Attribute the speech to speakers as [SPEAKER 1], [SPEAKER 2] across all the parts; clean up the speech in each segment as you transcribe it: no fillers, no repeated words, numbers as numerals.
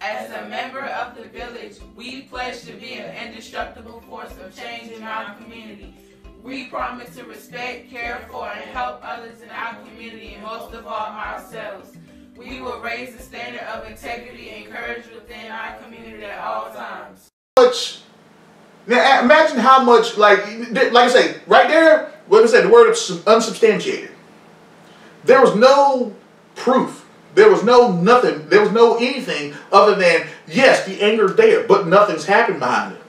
[SPEAKER 1] As a member of the village, we pledge to be an indestructible force of change in our community. We promise to respect, care for, and help others in our community, and most of all, ourselves. We will raise the standard of integrity and courage within our community at all times.
[SPEAKER 2] Now imagine how much, like I say, right there, what I said, the word unsubstantiated. There was no proof. There was no nothing. There was no anything other than, yes, the anger's there, but nothing's happened behind it.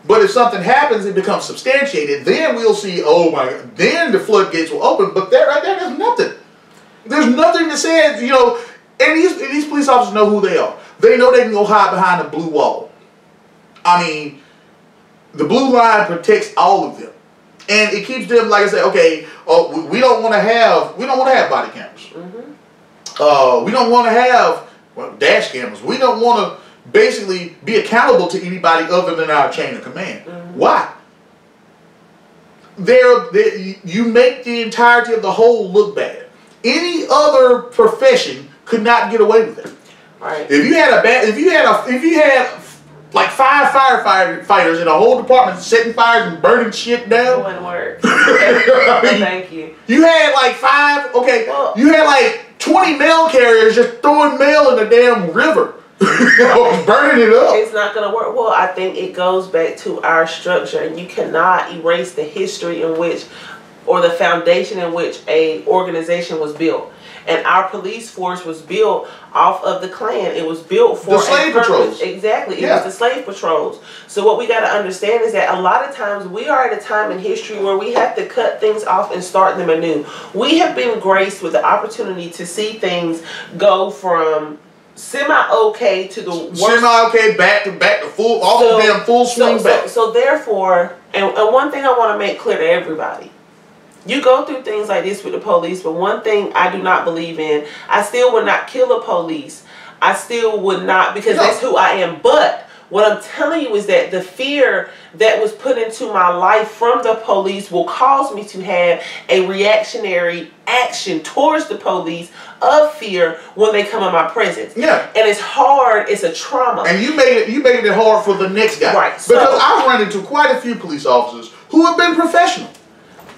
[SPEAKER 2] But if something happens, it becomes substantiated. Then we'll see, oh my God, then the floodgates will open. But there, right there, there's nothing. There's nothing that says, you know, and these police officers know who they are. They know they can go hide behind a blue wall. I mean, the blue line protects all of them. And it keeps them, like I said, okay, we don't want to have body cameras. We don't want to have dash cameras. We don't want to basically be accountable to anybody other than our chain of command. Why? You make the entirety of the whole look bad. Any other profession could not get away with it.
[SPEAKER 3] Right.
[SPEAKER 2] If you had like 5 firefighters in a whole department setting fires and burning shit down.
[SPEAKER 3] Wouldn't work. I mean, thank you.
[SPEAKER 2] You had like 5. Okay. Well, you had like 20 mail carriers just throwing mail in the damn river. Burning it up.
[SPEAKER 3] It's not going to work. Well, I think it goes back to our structure, and you cannot erase the history in which, or the foundation in which a organization was built. And our police force was built off of the Klan. It was built for
[SPEAKER 2] the slave patrols.
[SPEAKER 3] Exactly. It was the slave patrols. So what we got to understand is that a lot of times we are at a time in history where we have to cut things off and start them anew. We have been graced with the opportunity to see things go from semi-okay to the worst.
[SPEAKER 2] Semi-okay back to full, all the damn full swing back.
[SPEAKER 3] So therefore, and one thing I want to make clear to everybody. You go through things like this with the police, but one thing I do not believe in, I still would not kill a police. I still would not, because that's who I am. But what I'm telling you is that the fear that was put into my life from the police will cause me to have a reactionary action towards the police of fear when they come in my presence. Yeah. And it's hard, it's a trauma.
[SPEAKER 2] And you made it hard for the next guy.
[SPEAKER 3] Right.
[SPEAKER 2] Because I've run into quite a few police officers who have been professional.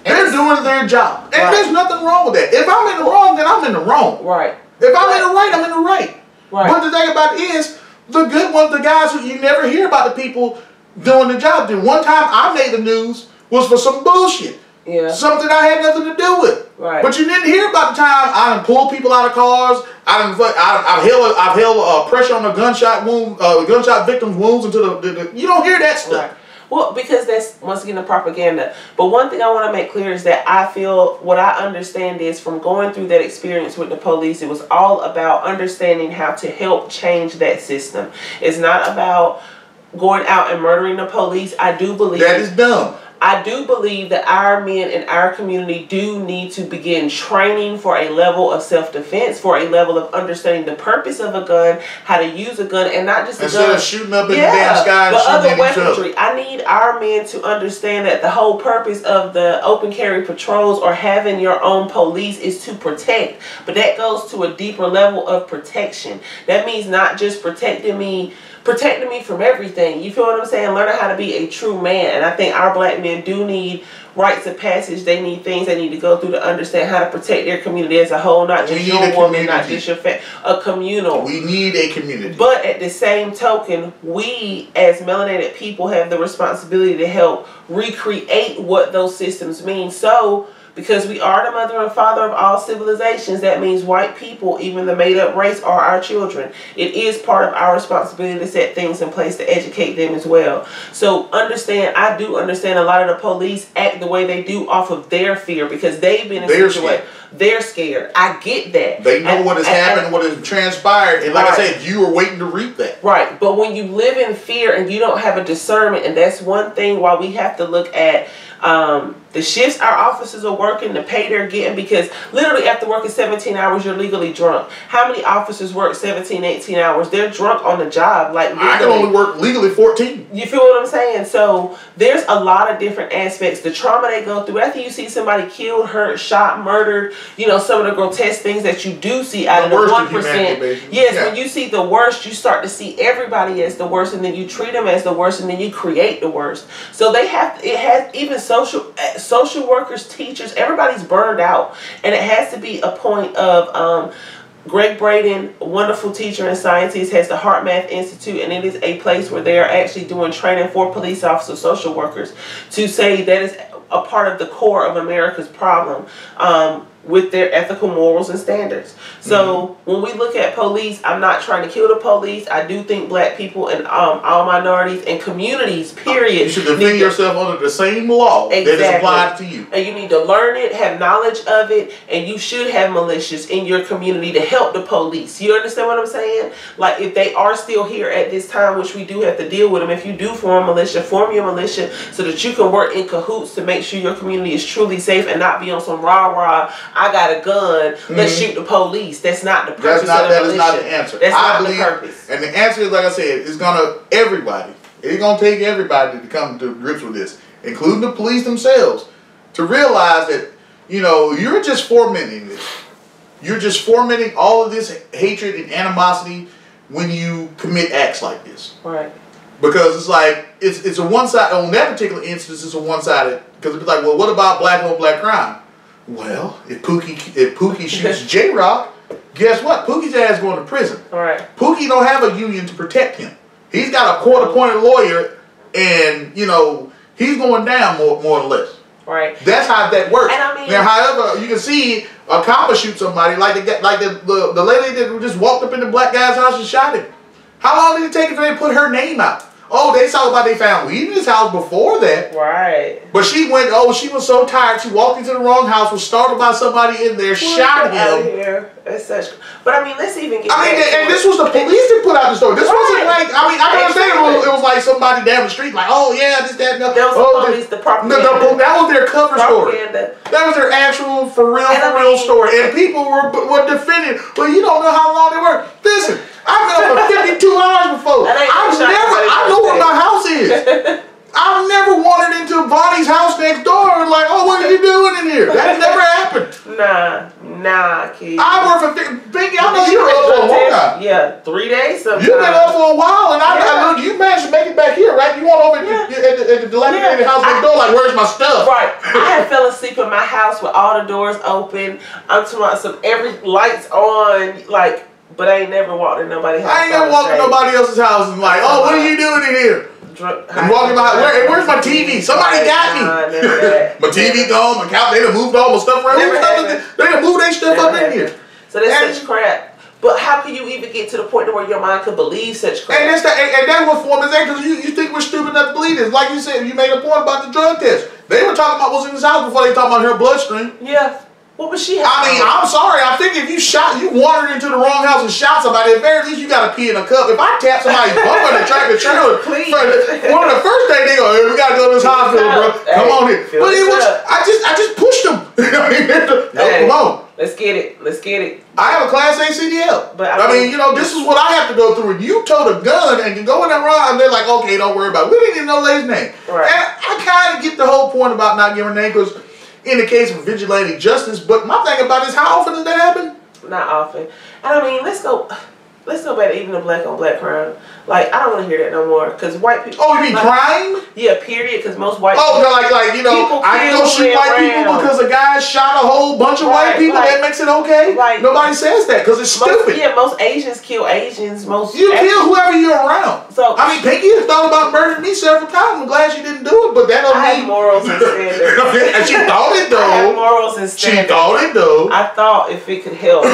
[SPEAKER 2] They're doing their job. And there's nothing wrong with that. If I'm in the wrong, then I'm in the wrong.
[SPEAKER 3] Right.
[SPEAKER 2] If I'm in the right, I'm in the right.
[SPEAKER 3] Right.
[SPEAKER 2] But the thing about it is, the good ones, the guys who you never hear about the people doing the job. The one time I made the news was for some bullshit.
[SPEAKER 3] Yeah.
[SPEAKER 2] Something I had nothing to do with.
[SPEAKER 3] Right.
[SPEAKER 2] But you didn't hear about the time I done pulled people out of cars. I've held pressure on a gunshot wound, gunshot victims' wounds into the you don't hear that stuff.
[SPEAKER 3] Right. Well, because that's, once again, the propaganda. But one thing I want to make clear is that I feel, what I understand is, from going through that experience with the police, it was all about understanding how to help change that system. It's not about going out and murdering the police. I do believe
[SPEAKER 2] that is dumb.
[SPEAKER 3] I do believe that our men in our community do need to begin training for a level of self-defense, for a level of understanding the purpose of a gun, how to use a gun, and not just a gun.
[SPEAKER 2] Instead of shooting up in the damn sky and shooting
[SPEAKER 3] other
[SPEAKER 2] at each other.
[SPEAKER 3] weaponry. I need our men to understand that the whole purpose of the open carry patrols or having your own police is to protect. But that goes to a deeper level of protection. That means not just protecting me from everything. You feel what I'm saying? Learning how to be a true man. And I think our black men do need rites of passage. They need things they need to go through to understand how to protect their community as a whole, not just your woman, not just your family. A communal.
[SPEAKER 2] We need a community.
[SPEAKER 3] But at the same token, we as melanated people have the responsibility to help recreate what those systems mean. So, because we are the mother and father of all civilizations, that means white people, even the made-up race, are our children. It is part of our responsibility to set things in place to educate them as well. So understand, I do understand a lot of the police act the way they do off of their fear, because they've been in a situation. They're scared. I get that.
[SPEAKER 2] They know what has happened, what has transpired, and like I said, you are waiting to reap that.
[SPEAKER 3] Right, but when you live in fear and you don't have a discernment, and that's one thing why we have to look at The shifts our officers are working, the pay they're getting, because literally after working 17 hours, you're legally drunk. How many officers work 17, 18 hours? They're drunk on the job. Like legally.
[SPEAKER 2] I can only work legally 14.
[SPEAKER 3] You feel what I'm saying? So there's a lot of different aspects. The trauma they go through. After you see somebody killed, hurt, shot, murdered, you know, some of the grotesque things that you do see out of the 1%. Yes, when you see the worst, you start to see everybody as the worst, and then you treat them as the worst, and then you create the worst. So they have, it has even social workers, teachers, everybody's burned out, and it has to be a point of Greg Braden, a wonderful teacher and scientist, has the Heart Math Institute, and it is a place where they are actually doing training for police officers, social workers, to say that is a part of the core of America's problem with their ethical morals and standards. So when we look at police, I'm not trying to kill the police. I do think black people and all minorities and communities, period.
[SPEAKER 2] You should defend yourself under the same law that is applied to you.
[SPEAKER 3] And you need to learn it, have knowledge of it, and you should have militias in your community to help the police. You understand what I'm saying? Like, if they are still here at this time, which we do have to deal with them, if you do form a militia, form your militia so that you can work in cahoots to make sure your community is truly safe and not be on some rah-rah, I got a gun, let's shoot the police. That's not the purpose of the militia.
[SPEAKER 2] That is not the answer.
[SPEAKER 3] That's not the purpose.
[SPEAKER 2] And the answer is, like I said, it's gonna everybody. It's gonna take everybody to come to grips with this, including the police themselves, to realize that, you know, you're just fomenting this. You're just fomenting all of this hatred and animosity when you commit acts like this.
[SPEAKER 3] Right.
[SPEAKER 2] Because it's like it's a one side on that particular instance. It's a one sided, because it's like, well, what about black on black crime? Well, if Pookie shoots J-Rock, guess what? Pookie's ass going to prison.
[SPEAKER 3] All right.
[SPEAKER 2] Pookie don't have a union to protect him. He's got a court-appointed lawyer, and you know he's going down more or less.
[SPEAKER 3] Right.
[SPEAKER 2] That's how that works.
[SPEAKER 3] And I mean,
[SPEAKER 2] now, however, you can see a cop shoot somebody like the lady that just walked up in the black guy's house and shot him. How long did it take for them to put her name out? Oh, they talk about they found weed in his house before that.
[SPEAKER 3] Right.
[SPEAKER 2] But she went, she was so tired, she walked into the wrong house, was startled by somebody in there, shot him.
[SPEAKER 3] Out of here. That's such. But I mean, let's even get.
[SPEAKER 2] And this was the police that put out the story. This wasn't like, I understand it was like somebody down the street, like, oh yeah, this, that, and that.
[SPEAKER 3] That was the police, the propaganda.
[SPEAKER 2] That was their cover story. That was their actual, for real story. And people were defending, well, you don't know how long they were. Listen, I've been up for 52 hours before. I know where my house is. I've never wandered into Bonnie's house next door and like, oh, what are you doing in here? That never happened.
[SPEAKER 3] Nah, kid.
[SPEAKER 2] I work for Binky. I know you're up for a long time.
[SPEAKER 3] Yeah, 3 days sometimes.
[SPEAKER 2] You've been up for a while, and I look, you managed to make it back here, right? You went over at the dilapidated house next door, like, where's my stuff?
[SPEAKER 3] Right. I had fell asleep in my house with all the doors open. I'm talking about every lights on, like. But I ain't never walked in nobody's house.
[SPEAKER 2] I ain't never walked in nobody else's house and like, oh, what are you doing in here? And walking by, where's my TV? Somebody got me. My TV gone, my couch, they done moved all my stuff around. They done moved their stuff up in here.
[SPEAKER 3] So that's such crap. But how can you even get to the point where your mind could believe such crap?
[SPEAKER 2] And that's what form is that, because you think we're stupid enough to believe this. Like you said, you made a point about the drug test. They were talking about what's in his house before they talking about her bloodstream.
[SPEAKER 3] Yeah. What was she?
[SPEAKER 2] I mean, I'm sorry. I think if you wandered into the wrong house and shot somebody, at the very least you got to pee in a cup. If I tap somebody's bumper in a tractor trailer, one of the first thing they go, hey, we got to go to this hospital, bro. Come on here. But it was, I just pushed them. Come on.
[SPEAKER 3] Let's get it. Let's get it.
[SPEAKER 2] I have a Class A CDL.
[SPEAKER 3] But
[SPEAKER 2] I mean, you know, this is what I have to go through. And you told a gun and can go in that run, and they're like, okay, don't worry about it. We didn't even know Lay's name.
[SPEAKER 3] Right.
[SPEAKER 2] And I kind of get the whole point about not giving her name, because in the case of vigilante justice, but my thing about it is, how often does that happen?
[SPEAKER 3] Not often. And I mean, let's go back to even the black on black crime. Like, I don't want to hear that no more, because white people.
[SPEAKER 2] Oh, you mean crime?
[SPEAKER 3] Yeah, period. Because most white
[SPEAKER 2] people. Oh, like you know, I can go shoot white people because a guy shot a whole bunch of white people. That makes it okay. Nobody says that because it's stupid.
[SPEAKER 3] Yeah, most Asians kill Asians.
[SPEAKER 2] You kill whoever you're around. So I mean, Pinky has thought about murdering me several times. I'm glad she didn't do it, but that don't mean.
[SPEAKER 3] I have morals and standards.
[SPEAKER 2] And she thought it though.
[SPEAKER 3] I have morals and standards.
[SPEAKER 2] She thought it though.
[SPEAKER 3] I thought if it could help.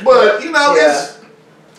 [SPEAKER 2] But you know, it's.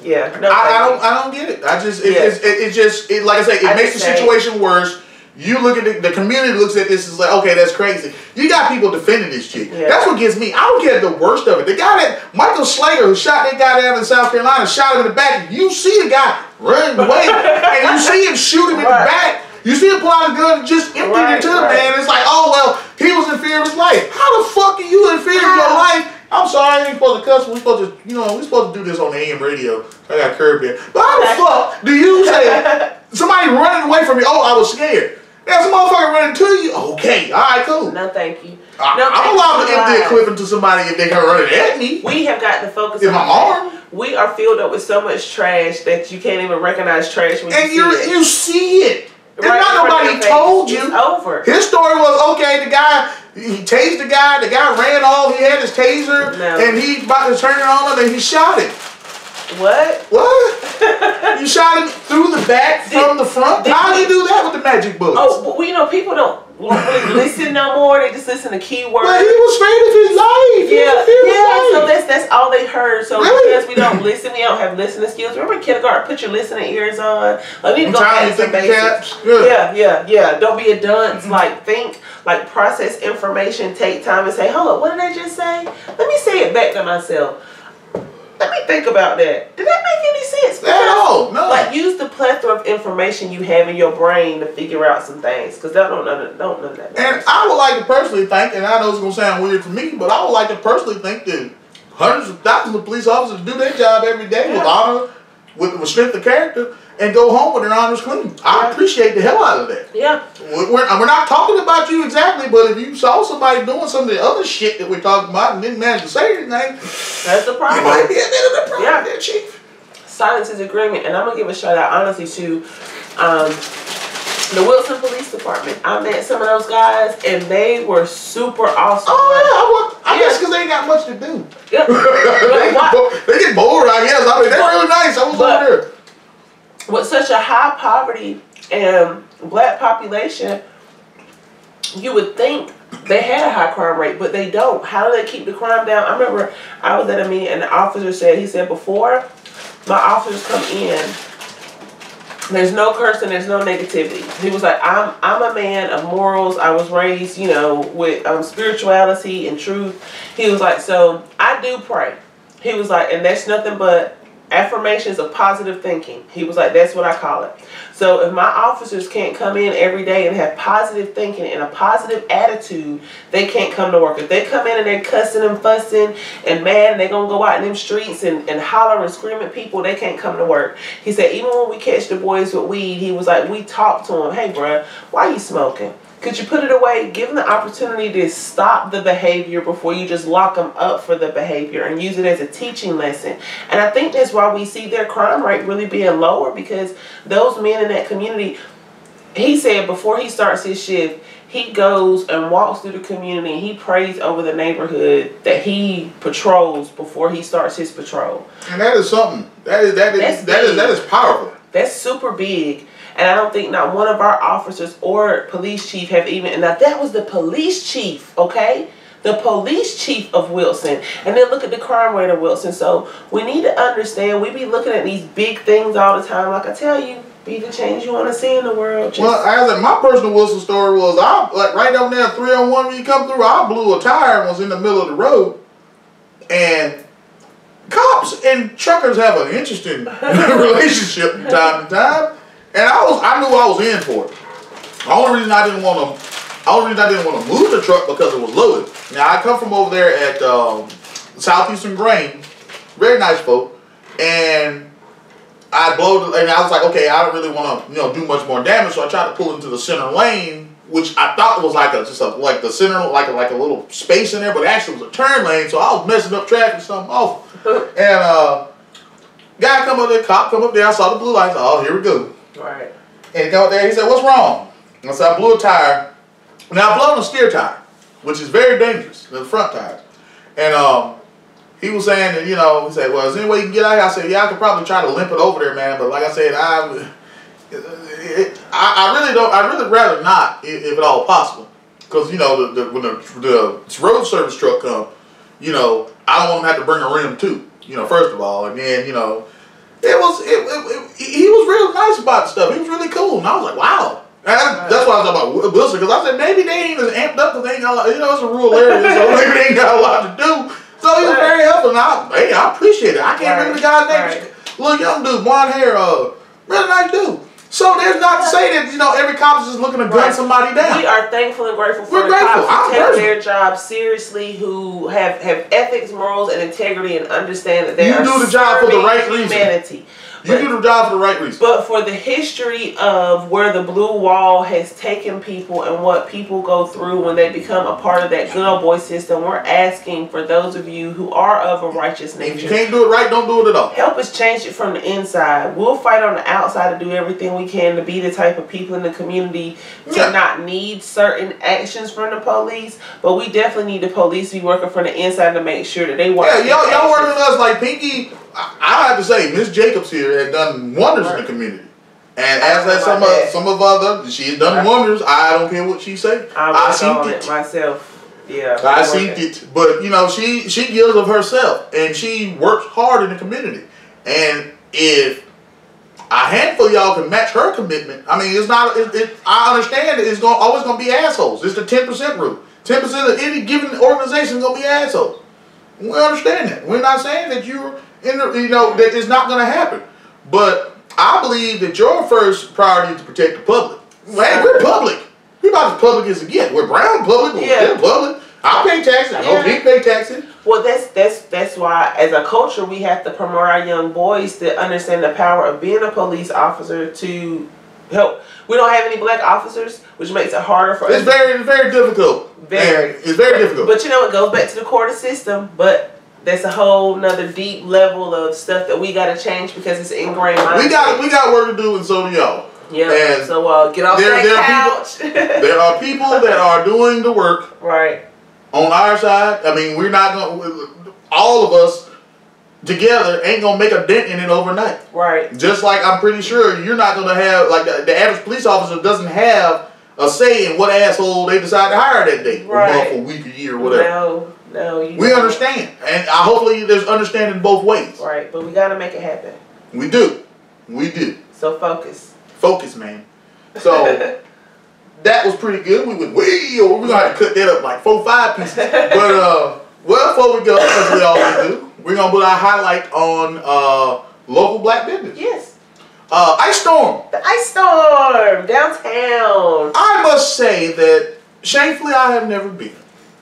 [SPEAKER 3] Yeah, no,
[SPEAKER 2] I don't get it. I just it like I say, it makes the situation worse. You look at the community looks at this as like, okay, that's crazy. You got people defending this chick. Yeah. That's what gets me. I don't care the worst of it. The guy that Michael Slater, who shot that guy down in South Carolina, shot him in the back. You see the guy running away, and you see him shoot him in the back. You see him pull out a gun and just empty it to the man. It's like, oh, well, he was in fear of his life. How the fuck are you in fear of your life? I'm sorry, I ain't supposed to cuss. We're supposed to, we're supposed to do this on the AM radio. I got curved here. But how the fuck do you say somebody running away from you? Oh, I was scared. There's a motherfucker running to you. Okay, all right, cool.
[SPEAKER 3] No, thank you.
[SPEAKER 2] I'm allowed to empty a clip into somebody if they come running at me.
[SPEAKER 3] We have got to focus
[SPEAKER 2] on my arm.
[SPEAKER 3] We are filled up with so much trash that you can't even recognize trash when
[SPEAKER 2] you see it. And not nobody told you.
[SPEAKER 3] It's over.
[SPEAKER 2] His story was, okay, the guy, he tased the guy ran off, he had his taser, and he about to turn it on him, and he shot him.
[SPEAKER 3] What?
[SPEAKER 2] What? You shot him through the back from the front? How do you do that with the magic bullets?
[SPEAKER 3] Oh, well, people don't really listen no more. They just listen to keywords.
[SPEAKER 2] But he was afraid of his life.
[SPEAKER 3] Yeah. So that's all they heard. So because we don't listen, we don't have listening skills. Remember kindergarten? Put your listening ears on. Like, we need to go back to basics. Yeah. Don't be a dunce. Like, think. Like, process information. Take time and say, hold up, what did I just say? Let me say it back to myself. Let me think about that. Did that make any sense?
[SPEAKER 2] No.
[SPEAKER 3] Like, use the plethora of information you have in your brain to figure out some things. Because don't none of that.
[SPEAKER 2] And I would like to personally think, and I know it's going to sound weird to me, but I would like to personally think that hundreds of thousands of police officers do their job every day with honor, with strength of character, and go home with their honors clean. I appreciate the hell out of that.
[SPEAKER 3] Yeah.
[SPEAKER 2] We're not talking about you exactly, but if you saw somebody doing some of the other shit that we're talking about and didn't manage to say anything,
[SPEAKER 3] that's the problem.
[SPEAKER 2] You might be a bit of the problem there, Chief.
[SPEAKER 3] Silence is agreement. And I'm going to give a shout out, honestly, to the Wilson Police Department. I met some of those guys, and they were super awesome.
[SPEAKER 2] Oh, yeah. I guess because they ain't got much to do.
[SPEAKER 3] Yeah.
[SPEAKER 2] They get bored, I guess. I mean, they're really nice. I was over there.
[SPEAKER 3] With such a high poverty and black population, you would think they had a high crime rate, but they don't. How do they keep the crime down? I remember I was at a meeting and the officer said, he said, before my officers come in, there's no cursing, there's no negativity. He was like, I'm a man of morals. I was raised, with spirituality and truth. He was like, so I do pray. He was like, and that's nothing but affirmations of positive thinking. He was like, that's what I call it. So if my officers can't come in every day and have positive thinking and a positive attitude, they can't come to work. If they come in and they're cussing and fussing and mad and they're going to go out in them streets and holler and scream at people, they can't come to work. He said, even when we catch the boys with weed, he was like, we talk to them. Hey, bruh, why are you smoking? Could you put it away? Give them the opportunity to stop the behavior before you just lock them up for the behavior and use it as a teaching lesson. And I think that's why we see their crime rate really being lower, because those men in that community, he said before he starts his shift, he goes and walks through the community and he prays over the neighborhood that he patrols before he starts his patrol.
[SPEAKER 2] And that is something. That is powerful.
[SPEAKER 3] That's super big. And I don't think not one of our officers or police chief have even, and now that was the police chief, okay? The police chief of Wilson. And then look at the crime rate of Wilson. So we need to understand, we be looking at these big things all the time. Like I tell you, be the change you want to see in the world.
[SPEAKER 2] Well, my personal Wilson story was, right down there 301 when you come through, I blew a tire and was in the middle of the road. And cops and truckers have an interesting relationship from time to time. And I knew I was in for it. The only reason I didn't want to move the truck because it was loaded. Now I come from over there at Southeastern Grain, very nice folk, and I blowed it, and I was like, okay, I don't really want to do much more damage, so I tried to pull into the center lane, which I thought was like the center, like a little space in there, but actually it was a turn lane, so I was messing up traffic, something off. And guy come up there, cop come up there, I saw the blue lights, oh, here we go.
[SPEAKER 3] Right.
[SPEAKER 2] And he come up there, he said, what's wrong? And I said, I blew a tire. Now I blew a steer tire, which is very dangerous, the front tires. And he was saying that, he said, well, is there any way you can get out here? I said, yeah, I could probably try to limp it over there, man. But like I said, I really rather not, if at all possible. Because, when the road service truck comes, I don't want to have to bring a rim too, first of all. And then, he was real nice about the stuff. He was really cool. And I was like, wow. And that's why I was talking about Wilson, because I said, maybe they ain't as amped up because they ain't got a lot, it's a rural area, so maybe they ain't got a lot to do. So he was very helpful, and I appreciate it. I can't remember the guy's name. Little young dude, blonde hair, really nice dude. So there's not to say that, you know, every cop is just looking to gun somebody down.
[SPEAKER 3] We are thankful and grateful for the cops who take their job seriously, who have ethics, morals, and integrity, and understand that they are
[SPEAKER 2] do the job for the right reason.
[SPEAKER 3] Humanity.
[SPEAKER 2] You do the job for the right reason.
[SPEAKER 3] But for the history of where the blue wall has taken people and what people go through when they become a part of that good old boy system, we're asking for those of you who are of a righteous nature.
[SPEAKER 2] If you can't do it right, don't do it at all.
[SPEAKER 3] Help us change it from the inside. We'll fight on the outside to do everything we can to be the type of people in the community to not need certain actions from the police, but we definitely need the police to be working from the inside to make sure that they work.
[SPEAKER 2] Yeah, y'all working with us like Pinky. I have to say, Miss Jacobs here has done wonders in the community, and as has some of other, she has done wonders. I don't care what she say. I seen it
[SPEAKER 3] myself. Yeah,
[SPEAKER 2] I seen it, but you know, she gives of herself, and she works hard in the community. And if a handful of y'all can match her commitment, I mean, it's not. I understand it's always gonna be assholes. It's the 10% rule. 10% of any given organization is gonna be assholes. We understand that. We're not saying that you're that it's not going to happen. But I believe that your first priority is to protect the public. Hey, we're public. We're about as public as it gets. We're brown public. We're public. I pay taxes. I hope you pay taxes.
[SPEAKER 3] Well, that's why, as a culture, we have to promote our young boys to understand the power of being a police officer to help. We don't have any black officers, which makes it harder for us.
[SPEAKER 2] It's very difficult. It's very difficult.
[SPEAKER 3] But you know, it goes back to the court system. But that's a whole nother deep level of stuff that we got to change because it's ingrained.
[SPEAKER 2] We got work to do, and so do y'all.
[SPEAKER 3] Yeah. And so get off that couch.
[SPEAKER 2] There are people that are doing the work.
[SPEAKER 3] Right.
[SPEAKER 2] On our side, I mean, we're not going. All of us together ain't gonna make a dent in it overnight.
[SPEAKER 3] Right.
[SPEAKER 2] Just like I'm pretty sure you're not gonna have, like, the average police officer doesn't have a say in what asshole they decide to hire that day, or month, or week, or year, or whatever.
[SPEAKER 3] No,
[SPEAKER 2] we understand, and hopefully there's understanding both ways.
[SPEAKER 3] Right, but we gotta make it happen.
[SPEAKER 2] We do.
[SPEAKER 3] So focus,
[SPEAKER 2] man. So that was pretty good. We went way over. We're gonna have to cut that up like 4-5 pieces. But well, before we go, as we always do, we're gonna put our highlight on local black business.
[SPEAKER 3] Yes.
[SPEAKER 2] Ice Storm.
[SPEAKER 3] The Ice Storm downtown.
[SPEAKER 2] I must say that shamefully I have never been.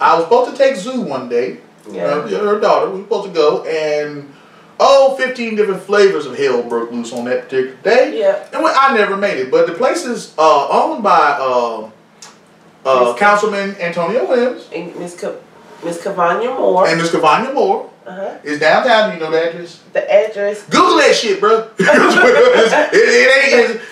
[SPEAKER 2] I was supposed to take Zoo one day.
[SPEAKER 3] Yeah.
[SPEAKER 2] Her daughter. We were supposed to go, and 15 different flavors of hell broke loose on that particular day.
[SPEAKER 3] Yeah.
[SPEAKER 2] And I never made it. But the place is owned by Councilman Antonio Williams.
[SPEAKER 3] And Miss Cavanya Moore.
[SPEAKER 2] And Miss Cavanya Moore. It's downtown. Do you know the address?
[SPEAKER 3] The address.
[SPEAKER 2] Google that shit, bro. It's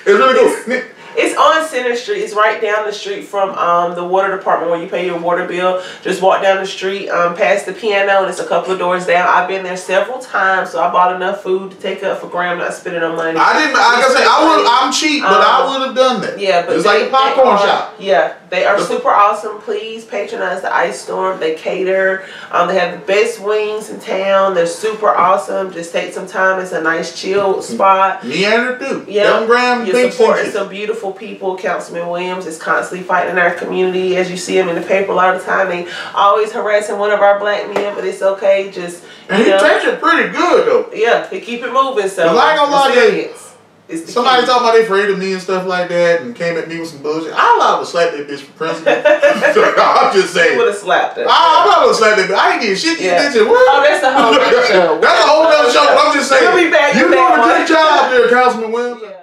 [SPEAKER 2] really good.
[SPEAKER 3] It's on Center Street. It's right down the street from the water department where you pay your water bill. Just walk down the street past the piano, and it's a couple of doors down. I've been there several times, so I bought enough food to take up for Graham, not spending no money.
[SPEAKER 2] I didn't. Like I say, I'm cheap, but I would have done that.
[SPEAKER 3] Yeah, but
[SPEAKER 2] it's like a popcorn shop.
[SPEAKER 3] Yeah, they are super awesome. Please patronize the Ice Storm. They cater. They have the best wings in town. They're super awesome. Just take some time. It's a nice chill spot.
[SPEAKER 2] Meander too.
[SPEAKER 3] Yeah,
[SPEAKER 2] Graham,
[SPEAKER 3] you're supporting some beautiful people. Councilman Williams is constantly fighting in our community. As you see him in the paper a lot of the time, they always harassing one of our black men, but it's okay. Just
[SPEAKER 2] and he takes it pretty good though.
[SPEAKER 3] Yeah, he keep it moving. So
[SPEAKER 2] I ain't gonna lie to you. Somebody talking about they afraid of me and stuff like that, and came at me with some bullshit. I allowed to slap that bitch for president. I'm just saying.
[SPEAKER 3] You would have slapped her.
[SPEAKER 2] I'm not gonna slap that bitch. I ain't did shit.
[SPEAKER 3] Yeah.
[SPEAKER 2] Bitch.
[SPEAKER 3] Oh, that's a whole other show.
[SPEAKER 2] That's a whole other show. But I'm just saying.
[SPEAKER 3] We'll be back.
[SPEAKER 2] You're doing a great job there, Councilman Williams.
[SPEAKER 3] Yeah.